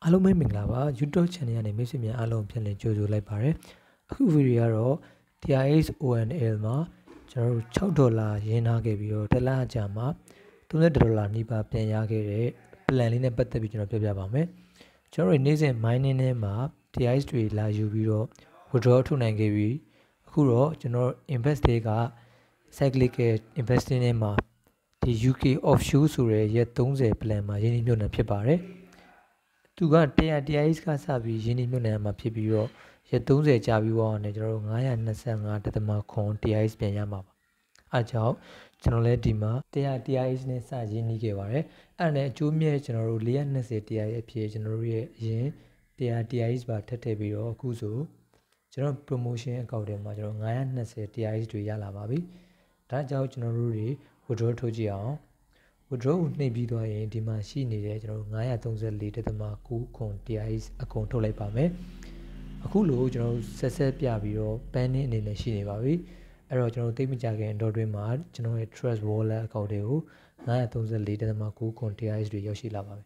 အားလုံးပဲမင်္ဂလာပါ YouTube channel ကနေမိတ်ဆွေများအားလုံးပြန်လည်ကြိုဆိုလိုက်ပါတယ်အခုဗီဒီယိုကတော့ TRX ONL မှာကျွန်တော်တို့$6ရင်းထားခဲ့ပြီးတော့တစ်လအကြာမှာ$30နီးပါးပြန်ရခဲ့တဲ့ plan လေးနဲ့ပတ်သက်ပြီးကျွန်တော်ပြောပြပါမယ်ကျွန်တော်တို့နေ့စဉ် mining ထဲမှာ TRX တွေလာယူပြီးတော့ withdraw ထုတ်နိုင်ခဲ့ပြီးအခုတော့ကျွန်တော် invest တွေက cyclical investing ထဲမှာဒီ UK offshore ဆိုတဲ့ရက်30 plan မှာရင်းနှီးမြှုပ်နှံဖြစ်ပါတယ်သူကTRX ကစပြီးရင်းနှီးမြှုပ်နှံမှာဖြစ်ပြီးတော့ရက်30ကြာပြီးတော့ねကျွန်တော်တို့925.9 TRX ပြန်ရမှာပါအားကြောင့်ကျွန်တော်လည်းဒီမှာTRX နဲ့စရင်းနှီးခဲ့ပါတယ်အဲ့ဒါနဲ့အကျိုးမြတ်ကျွန်တော်တို့420 TRX အဖြစ်ကျွန်တော်တို့ရဲ့အရင် TRX ပါထပ်ထည့်ပြီးတော့အခုဆိုကျွန်တော် promotion အကောင့်ထဲမှာကျွန်တော်920 TRX တွေရလာပါပြီဒါကြောင့်ကျွန်တော်တို့တွေ withdraw ထုတ်ကြည့်အောင်withdraw ကိုနှိပ်ပြီးသွားရင်ဒီမှာရှိနေတဲ့ကျွန်တော်934.9 TRX အကုန်ထုတ်လိုက်ပါမယ်အခုလို့ကျွန်တော်ဆက်ပြပြီးတော့ pending အနေနဲ့ရှိနေပါပြီအဲ့တော့ကျွန်တော်သိမကြခင်တော့တွင်းမှာကျွန်တော်ရဲ့ trust wallet အကောင့်တွေကို934.9 TRX တွေရောက်ရှိလာပါပြီ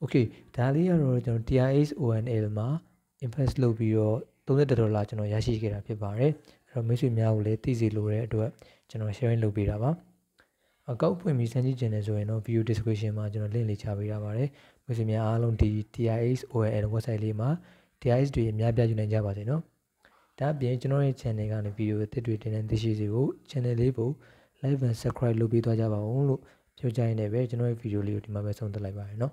okay ဒါလေးကတော့ကျွန်တော် TRX ONL မှာ invest လုပ်ပြီးတော့$30ကျွန်တော်ရရှိခဲ့တာဖြစ်ပါတယ်အဲ့တော့မိတ်ဆွေများကိုလည်းသိစေလိုတဲ့အတွက်ကျွန်တော် sharing လုပ်ပေးတာပါအကောက်ဖွင့်ပြီးစမ်းကြည့်ခြင်းနဲ့ဆိုရင်တော့ video description မှာကျွန်တော် link လေးချပေးထားပါတယ်မိတ်ဆွေများအားလုံးဒီ TRX ONL website လေးမှာ TRX တွေအများပြယူနိုင်ကြပါစေနော်ဒါအပြင်ကျွန်တော်ရဲ့ channel ကနေ video အသစ်တွေတင်တဲ့သိရှိစေဖို့ channel လေးကို like and subscribe လုပ်ပေးသွားကြပါဦးလို့ပြောကြရင်းနဲ့ပဲကျွန်တော်ရဲ့ video လေးကိုဒီမှာပဲဆုံးသက်လိုက်ပါရနော်